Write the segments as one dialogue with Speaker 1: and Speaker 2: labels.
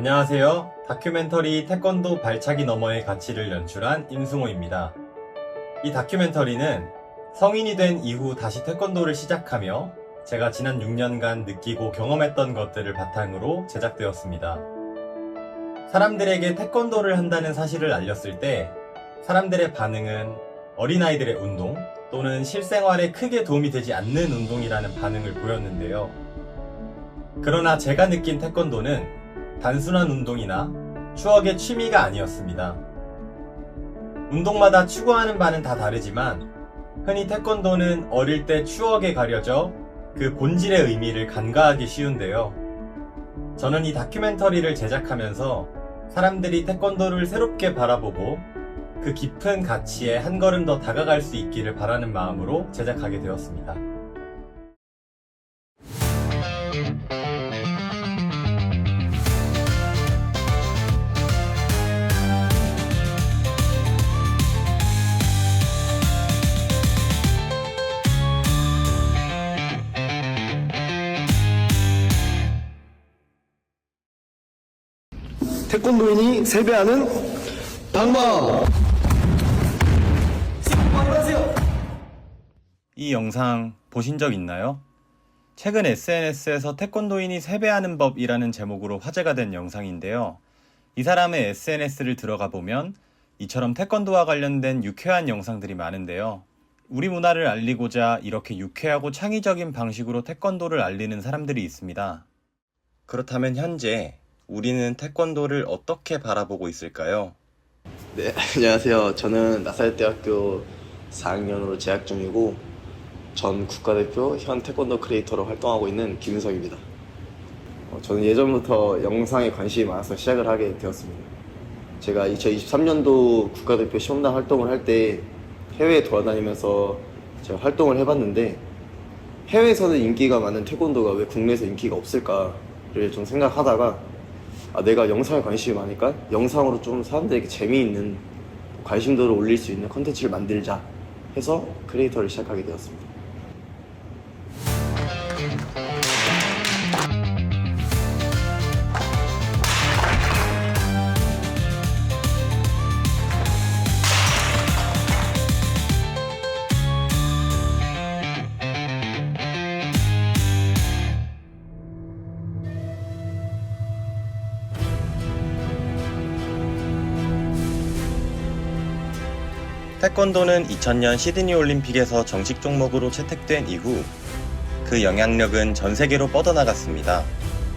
Speaker 1: 안녕하세요. 다큐멘터리 태권도 발차기 너머의 가치를 연출한 임승호입니다. 이 다큐멘터리는 성인이 된 이후 다시 태권도를 시작하며 제가 지난 6년간 느끼고 경험했던 것들을 바탕으로 제작되었습니다. 사람들에게 태권도를 한다는 사실을 알렸을 때 사람들의 반응은 어린아이들의 운동 또는 실생활에 크게 도움이 되지 않는 운동이라는 반응을 보였는데요. 그러나 제가 느낀 태권도는 단순한 운동이나 추억의 취미가 아니었습니다. 운동마다 추구하는 바는 다 다르지만 흔히 태권도는 어릴 때 추억에 가려져 그 본질의 의미를 간과하기 쉬운데요. 저는 이 다큐멘터리를 제작하면서 사람들이 태권도를 새롭게 바라보고 그 깊은 가치에 한 걸음 더 다가갈 수 있기를 바라는 마음으로 제작하게 되었습니다.
Speaker 2: 태권도인이 세배하는 방법.
Speaker 1: 이 영상 보신 적 있나요? 최근 SNS에서 태권도인이 세배하는 법이라는 제목으로 화제가 된 영상인데요. 이 사람의 SNS를 들어가 보면 이처럼 태권도와 관련된 유쾌한 영상들이 많은데요. 우리 문화를 알리고자 이렇게 유쾌하고 창의적인 방식으로 태권도를 알리는 사람들이 있습니다. 그렇다면 현재 우리는 태권도를 어떻게 바라보고 있을까요?
Speaker 2: 네, 안녕하세요. 저는 나사렛대학교 4학년으로 재학 중이고 전 국가대표 현 태권도 크리에이터로 활동하고 있는 김윤석입니다. 저는 예전부터 영상에 관심이 많아서 시작을 하게 되었습니다. 제가 2023년도 국가대표 시험단 활동을 할 때 해외에 돌아다니면서 제가 활동을 해봤는데 해외에서는 인기가 많은 태권도가 왜 국내에서 인기가 없을까를 좀 생각하다가 내가 영상에 관심이 많으니까 영상으로 좀 사람들에게 재미있는 관심도를 올릴 수 있는 컨텐츠를 만들자 해서 크리에이터를 시작하게 되었습니다.
Speaker 1: 태권도는 2000년 시드니 올림픽에서 정식 종목으로 채택된 이후 그 영향력은 전 세계로 뻗어나갔습니다.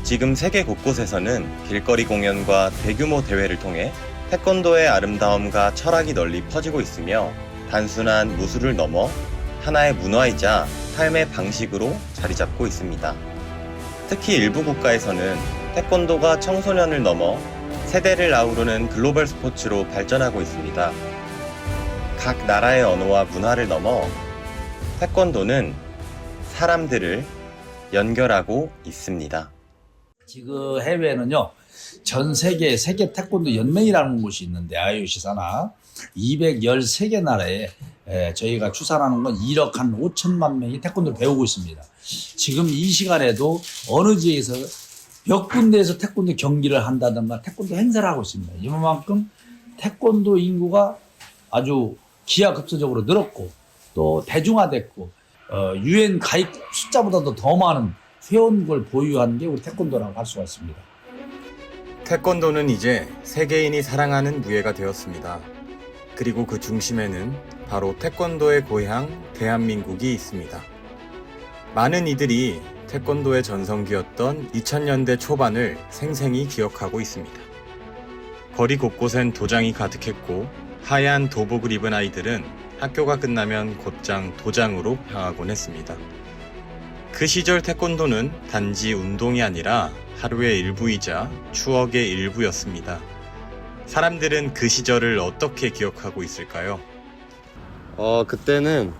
Speaker 1: 지금 세계 곳곳에서는 길거리 공연과 대규모 대회를 통해 태권도의 아름다움과 철학이 널리 퍼지고 있으며 단순한 무술을 넘어 하나의 문화이자 삶의 방식으로 자리 잡고 있습니다. 특히 일부 국가에서는 태권도가 청소년을 넘어 세대를 아우르는 글로벌 스포츠로 발전하고 있습니다. 각 나라의 언어와 문화를 넘어 태권도는 사람들을 연결하고 있습니다.
Speaker 3: 지금 해외에는요, 전 세계 세계 태권도 연맹이라는 곳이 있는데 IOC 산하 213개 나라에 저희가 추산하는 건 1억 한 5천만 명이 태권도를 배우고 있습니다. 지금 이 시간에도 어느 지에서 몇 군데에서 태권도 경기를 한다든가 태권도 행사를 하고 있습니다. 이만큼 태권도 인구가 아주 기하급수적으로 늘었고 또 대중화됐고 UN 가입 숫자보다도 더 많은 회원국을 보유한 게 우리 태권도라고 할 수가 있습니다.
Speaker 1: 태권도는 이제 세계인이 사랑하는 무예가 되었습니다. 그리고 그 중심에는 바로 태권도의 고향 대한민국이 있습니다. 많은 이들이 태권도의 전성기였던 2000년대 초반을 생생히 기억하고 있습니다. 거리 곳곳엔 도장이 가득했고 하얀 도복을 입은 아이들은 학교가 끝나면 곧장 도장으로 향하곤 했습니다. 그 시절 태권도는 단지 운동이 아니라 하루의 일부이자 추억의 일부였습니다. 사람들은 그 시절을 어떻게 기억하고 있을까요?
Speaker 4: 그때는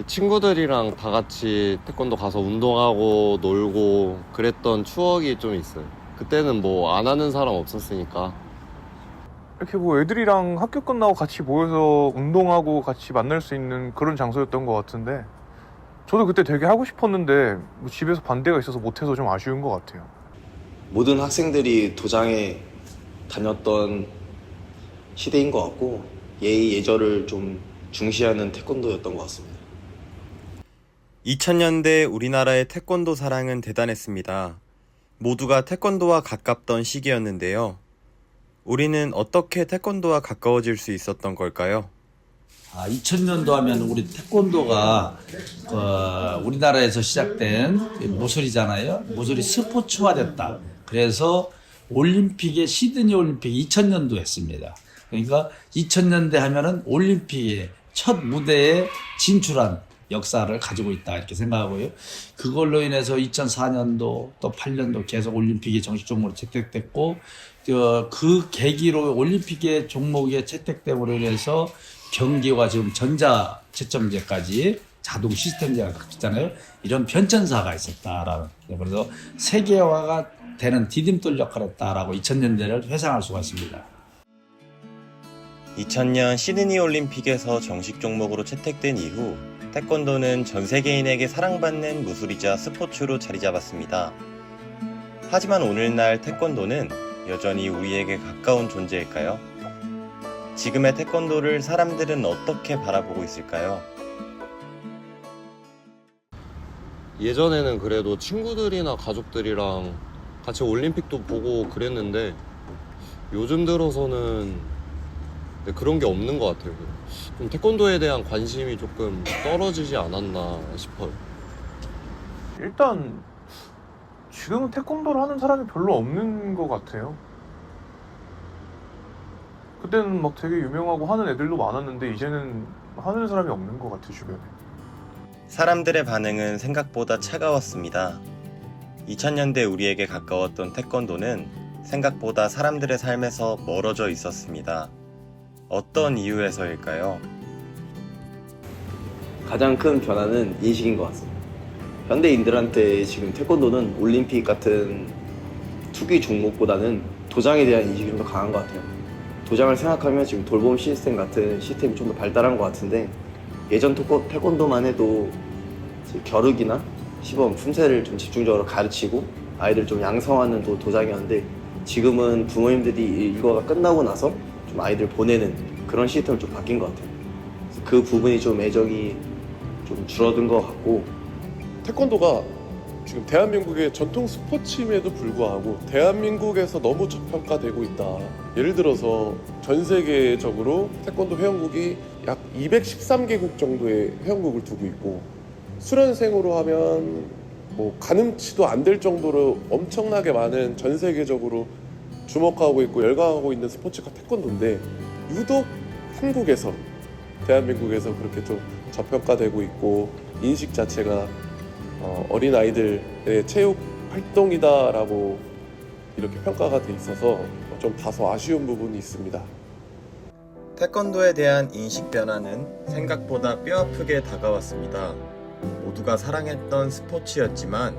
Speaker 4: 친구들이랑 다 같이 태권도 가서 운동하고 놀고 그랬던 추억이 좀 있어요. 그때는 뭐 안 하는 사람 없었으니까.
Speaker 5: 이렇게 뭐 애들이랑 학교 끝나고 같이 모여서 운동하고 같이 만날 수 있는 그런 장소였던 것 같은데 저도 그때 되게 하고 싶었는데 뭐 집에서 반대가 있어서 못해서 좀 아쉬운 것 같아요.
Speaker 2: 모든 학생들이 도장에 다녔던 시대인 것 같고 예의 예절을 좀 중시하는 태권도였던 것 같습니다.
Speaker 1: 2000년대 우리나라의 태권도 사랑은 대단했습니다. 모두가 태권도와 가깝던 시기였는데요. 우리는 어떻게 태권도와 가까워질 수 있었던 걸까요?
Speaker 3: 2000년도 하면 우리 태권도가 우리나라에서 시작된 무술이잖아요. 무술이 스포츠화됐다. 그래서 올림픽에 시드니 올림픽 2000년도 했습니다. 그러니까 2000년대 하면은 올림픽의 첫 무대에 진출한 역사를 가지고 있다 이렇게 생각하고요. 그걸로 인해서 2004년도 또 8년도 계속 올림픽이 정식 종목으로 채택됐고 그 계기로 올림픽의 종목에 채택됨으로 인해서 경기와 지금 전자 채점제까지 자동 시스템제가 있잖아요. 이런 변천사가 있었다라는. 그래서 세계화가 되는 디딤돌 역할을 했다라고 2000년대를 회상할 수가 있습니다.
Speaker 1: 2000년 시드니 올림픽에서 정식 종목으로 채택된 이후 태권도는 전 세계인에게 사랑받는 무술이자 스포츠로 자리 잡았습니다. 하지만 오늘날 태권도는 여전히 우리에게 가까운 존재일까요? 지금의 태권도를 사람들은 어떻게 바라보고 있을까요?
Speaker 4: 예전에는 그래도 친구들이나 가족들이랑 같이 올림픽도 보고 그랬는데 요즘 들어서는 그런 게 없는 것 같아요. 좀 태권도에 대한 관심이 조금 떨어지지 않았나 싶어요.
Speaker 5: 일단 지금은 태권도를 하는 사람이 별로 없는 것 같아요. 그때는 막 되게 유명하고 하는 애들도 많았는데 이제는 하는 사람이 없는 것 같아요, 주변에.
Speaker 1: 사람들의 반응은 생각보다 차가웠습니다. 2000년대 우리에게 가까웠던 태권도는 생각보다 사람들의 삶에서 멀어져 있었습니다. 어떤 이유에서일까요?
Speaker 2: 가장 큰 변화는 인식인 것 같습니다. 현대인들한테 지금 태권도는 올림픽 같은 투기 종목보다는 도장에 대한 인식이 좀 더 강한 것 같아요. 도장을 생각하면 지금 돌봄 시스템 같은 시스템이 좀 더 발달한 것 같은데 예전 태권도만 해도 겨루기나 시범, 품새를 좀 집중적으로 가르치고 아이들 좀 양성하는 도장이었는데 지금은 부모님들이 일과가 끝나고 나서 좀 아이들 보내는 그런 시스템을 좀 바뀐 것 같아요. 그래서 그 부분이 좀 애정이 좀 줄어든 것 같고
Speaker 6: 태권도가 지금 대한민국의 전통 스포츠임에도 불구하고 대한민국에서 너무 저평가되고 있다. 예를 들어서 전 세계적으로 태권도 회원국이 약 213개국 정도의 회원국을 두고 있고 수련생으로 하면 뭐 가늠치도 안 될 정도로 엄청나게 많은 전 세계적으로 주목하고 있고 열광하고 있는 스포츠가 태권도인데 유독 한국에서 대한민국에서 그렇게 좀 저평가되고 있고 인식 자체가 어린아이들의 체육 활동이다라고 이렇게 평가가 돼 있어서 좀 다소 아쉬운 부분이 있습니다.
Speaker 1: 태권도에 대한 인식 변화는 생각보다 뼈아프게 다가왔습니다. 모두가 사랑했던 스포츠였지만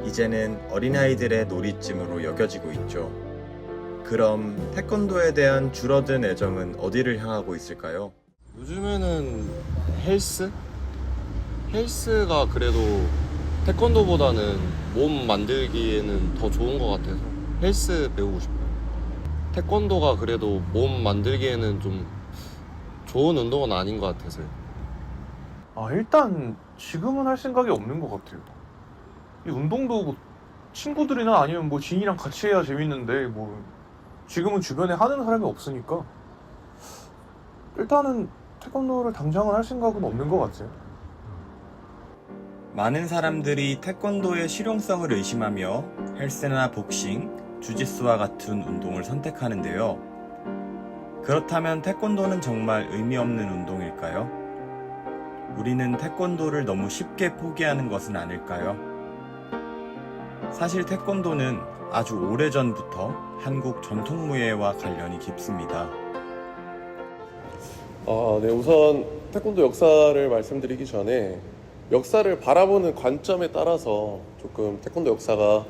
Speaker 1: 이제는 어린아이들의 놀이쯤으로 여겨지고 있죠. 그럼 태권도에 대한 줄어든 애정은 어디를 향하고 있을까요?
Speaker 4: 요즘에는 헬스가 그래도 태권도보다는 몸 만들기에는 더 좋은 것 같아서 헬스 배우고 싶어요. 태권도가 그래도 몸 만들기에는 좀 좋은 운동은 아닌 것 같아서요.
Speaker 5: 일단 지금은 할 생각이 없는 것 같아요. 이 운동도 뭐 친구들이나 아니면 뭐 지인이랑 같이 해야 재밌는데 뭐 지금은 주변에 하는 사람이 없으니까 일단은 태권도를 당장은 할 생각은 없는 것 같아요.
Speaker 1: 많은 사람들이 태권도의 실용성을 의심하며 헬스나 복싱, 주짓수와 같은 운동을 선택하는데요. 그렇다면 태권도는 정말 의미 없는 운동일까요? 우리는 태권도를 너무 쉽게 포기하는 것은 아닐까요? 사실 태권도는 아주 오래전부터 한국 전통무예와 관련이 깊습니다.
Speaker 6: 네, 우선 태권도 역사를 말씀드리기 전에 역사를 바라보는 관점에 따라서 조금 태권도 역사가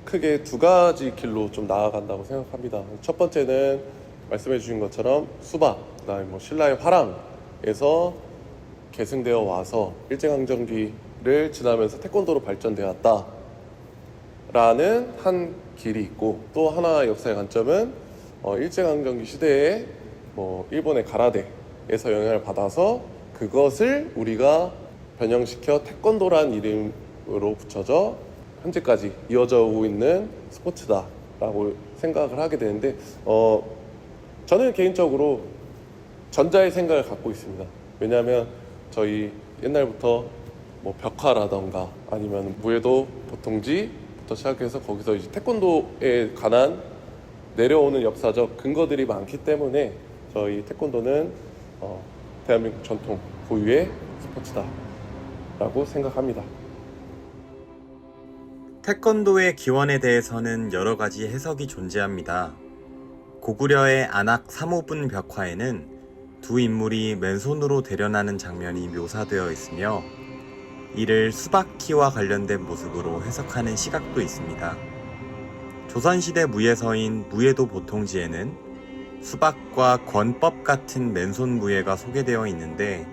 Speaker 6: 크게 두 가지 길로 좀 나아간다고 생각합니다. 첫 번째는 말씀해 주신 것처럼 수바, 그다음에 뭐 신라의 화랑에서 계승되어 와서 일제강점기를 지나면서 태권도로 발전되었다. 라는 한 길이 있고, 또 하나 역사의 관점은 일제강점기 시대에 일본의 가라데에서 영향을 받아서 그것을 우리가 변형시켜 태권도란 이름으로 붙여져 현재까지 이어져 오고 있는 스포츠다라고 생각을 하게 되는데, 저는 개인적으로 전자의 생각을 갖고 있습니다. 왜냐하면 저희 옛날부터 벽화라던가 아니면 무에도 보통지부터 시작해서 거기서 이제 태권도에 관한 내려오는 역사적 근거들이 많기 때문에 저희 태권도는 대한민국 전통 고유의 스포츠다라고 생각합니다.
Speaker 1: 태권도의 기원에 대해서는 여러 가지 해석이 존재합니다. 고구려의 안악 3호분 벽화에는 두 인물이 맨손으로 대련하는 장면이 묘사되어 있으며 이를 수박키와 관련된 모습으로 해석하는 시각도 있습니다. 조선시대 무예서인 무예도 보통지에는 수박과 권법 같은 맨손 무예가 소개되어 있는데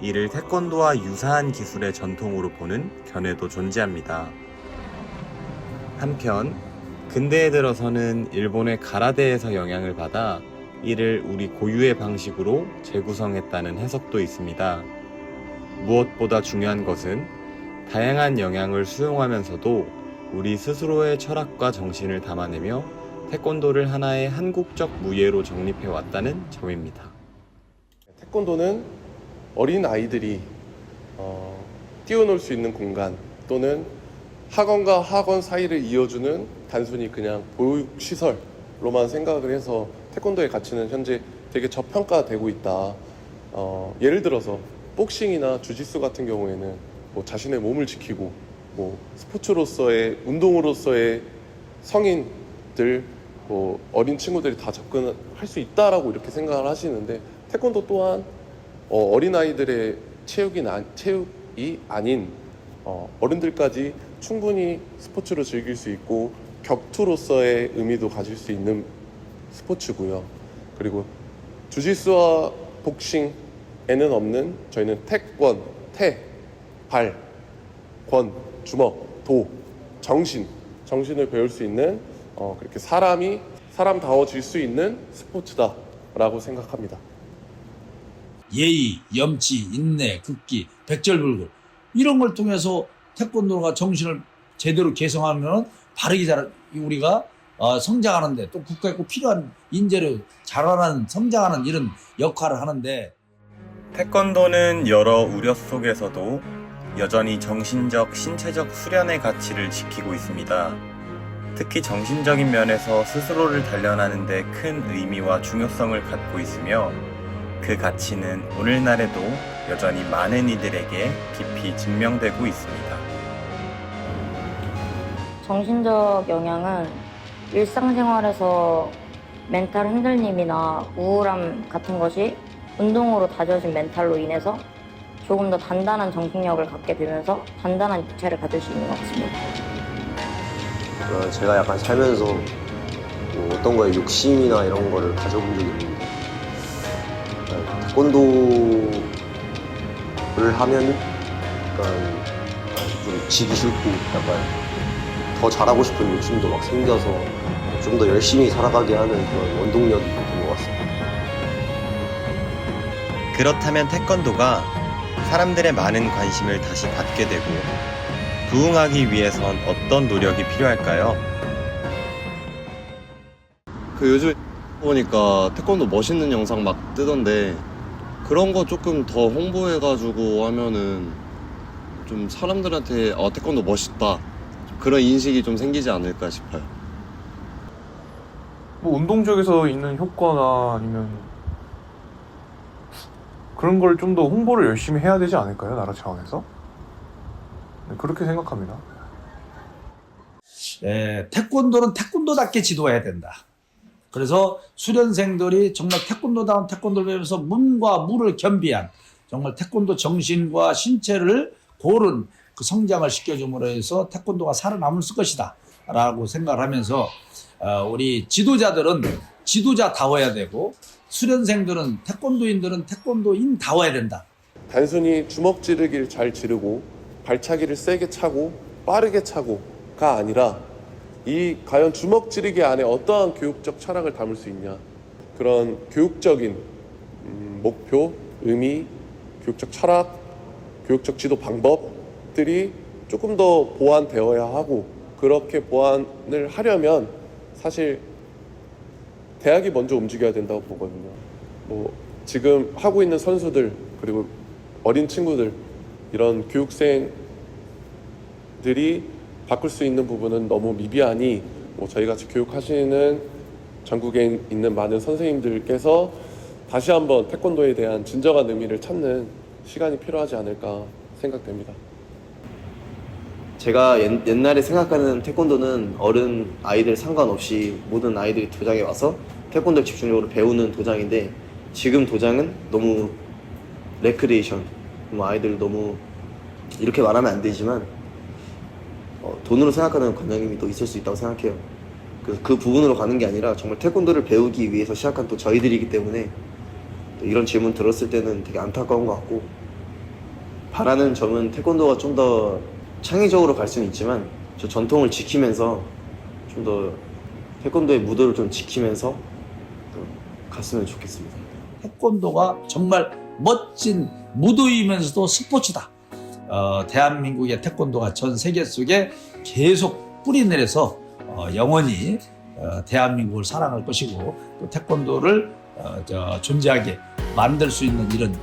Speaker 1: 이를 태권도와 유사한 기술의 전통으로 보는 견해도 존재합니다. 한편 근대에 들어서는 일본의 가라데에서 영향을 받아 이를 우리 고유의 방식으로 재구성했다는 해석도 있습니다. 무엇보다 중요한 것은 다양한 영향을 수용하면서도 우리 스스로의 철학과 정신을 담아내며 태권도를 하나의 한국적 무예로 정립해 왔다는 점입니다.
Speaker 6: 태권도는 어린 아이들이 뛰어놀 수 있는 공간, 또는 학원과 학원 사이를 이어주는 단순히 그냥 보육시설로만 생각을 해서 태권도의 가치는 현재 되게 저평가되고 있다. 예를 들어서 복싱이나 주짓수 같은 경우에는 자신의 몸을 지키고 스포츠로서의, 운동으로서의 성인들, 어린 친구들이 다 접근할 수 있다라고 이렇게 생각을 하시는데, 태권도 또한 어린아이들의 체육이 아닌 어른들까지 충분히 스포츠로 즐길 수 있고 격투로서의 의미도 가질 수 있는 스포츠고요. 그리고 주짓수와 복싱에는 없는 저희는 태권, 발, 권, 주먹, 도, 정신을 배울 수 있는 그렇게 사람다워질 수 있는 스포츠다라고 생각합니다.
Speaker 3: 예의, 염치, 인내, 극기, 백절불급 이런 걸 통해서 태권도가 정신을 제대로 개성하면 바르게 우리가 성장하는데, 또 국가에 꼭 필요한 인재로 자라는, 성장하는 이런 역할을 하는데,
Speaker 1: 태권도는 여러 우려 속에서도 여전히 정신적, 신체적 수련의 가치를 지키고 있습니다. 특히 정신적인 면에서 스스로를 단련하는 데 큰 의미와 중요성을 갖고 있으며 그 가치는 오늘날에도 여전히 많은 이들에게 깊이 증명되고 있습니다.
Speaker 7: 정신적 영향은 일상생활에서 멘탈 흔들림이나 우울함 같은 것이 운동으로 다져진 멘탈로 인해서 조금 더 단단한 정신력을 갖게 되면서 단단한 육체를 가질 수 있는 것 같습니다.
Speaker 8: 제가 약간 살면서 어떤 거에 욕심이나 이런 거를 가져본 적이 있는데, 태권도를 하면 약간 좀 지기 싫고 약간 더 잘하고 싶은 욕심도 막 생겨서 좀 더 열심히 살아가게 하는 그런 원동력이 된 것 같습니다.
Speaker 1: 그렇다면 태권도가 사람들의 많은 관심을 다시 받게 되고 부응하기 위해선 어떤 노력이 필요할까요?
Speaker 4: 요즘 보니까 태권도 멋있는 영상 막 뜨던데, 그런 거 조금 더 홍보해가지고 하면은 좀 사람들한테 태권도 멋있다, 그런 인식이 좀 생기지 않을까 싶어요.
Speaker 5: 운동 쪽에서 있는 효과나 아니면 그런 걸 좀 더 홍보를 열심히 해야 되지 않을까요? 나라 차원에서? 네, 그렇게 생각합니다.
Speaker 3: 태권도는 태권도답게 지도해야 된다. 그래서 수련생들이 정말 태권도다운 태권도를 배우면서 문과 무를 겸비한 정말 태권도 정신과 신체를 고른 그 성장을 시켜줌으로 해서 태권도가 살아남을 것이다 라고 생각을 하면서 우리 지도자들은 지도자다워야 되고, 수련생들은, 태권도인들은 태권도인다워야 된다.
Speaker 6: 단순히 주먹 지르기를 잘 지르고 발차기를 세게 차고 빠르게 차고 아니라 이 과연 주먹 찌르기 안에 어떠한 교육적 철학을 담을 수 있냐, 그런 교육적인 목표, 의미, 교육적 철학, 교육적 지도 방법들이 조금 더 보완되어야 하고, 그렇게 보완을 하려면 사실 대학이 먼저 움직여야 된다고 보거든요. 뭐 지금 하고 있는 선수들, 그리고 어린 친구들, 이런 교육생들이 바꿀 수 있는 부분은 너무 미비하니, 뭐 저희같이 교육하시는 전국에 있는 많은 선생님들께서 다시 한번 태권도에 대한 진정한 의미를 찾는 시간이 필요하지 않을까 생각됩니다.
Speaker 2: 제가 옛날에 생각하는 태권도는 어른, 아이들 상관없이 모든 아이들이 도장에 와서 태권도를 집중적으로 배우는 도장인데, 지금 도장은 너무 레크레이션, 아이들 너무, 이렇게 말하면 안 되지만 돈으로 생각하는 관장님이 또 있을 수 있다고 생각해요. 그래서 그 부분으로 가는 게 아니라 정말 태권도를 배우기 위해서 시작한 또 저희들이기 때문에, 또 이런 질문 들었을 때는 되게 안타까운 것 같고, 바라는 점은 태권도가 좀 더 창의적으로 갈 수는 있지만 저 전통을 지키면서 좀 더 태권도의 무도를 좀 지키면서 또 갔으면 좋겠습니다.
Speaker 3: 태권도가 정말 멋진 무도이면서도 스포츠다. 대한민국의 태권도가 전 세계 속에 계속 뿌리내려서 영원히 대한민국을 사랑할 것이고, 또 태권도를 존재하게 만들 수 있는 이런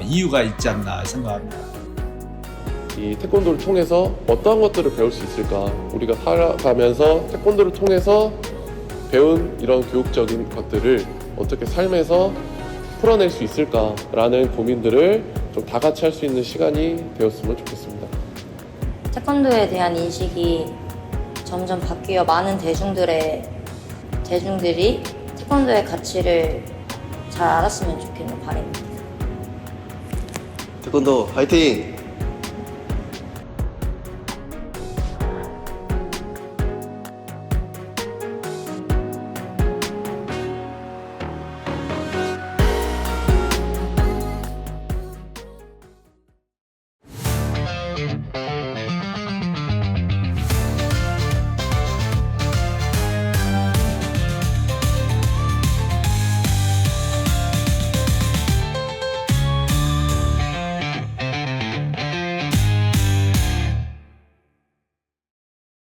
Speaker 3: 이유가 있지 않나 생각합니다.
Speaker 6: 이 태권도를 통해서 어떠한 것들을 배울 수 있을까? 우리가 살아가면서 태권도를 통해서 배운 이런 교육적인 것들을 어떻게 삶에서 풀어낼 수 있을까라는 고민들을 좀 다 같이 할 수 있는 시간이 되었으면 좋겠습니다.
Speaker 7: 태권도에 대한 인식이 점점 바뀌어 많은 대중들이 태권도의 가치를 잘 알았으면 좋겠는 바람입니다.
Speaker 2: 태권도 화이팅!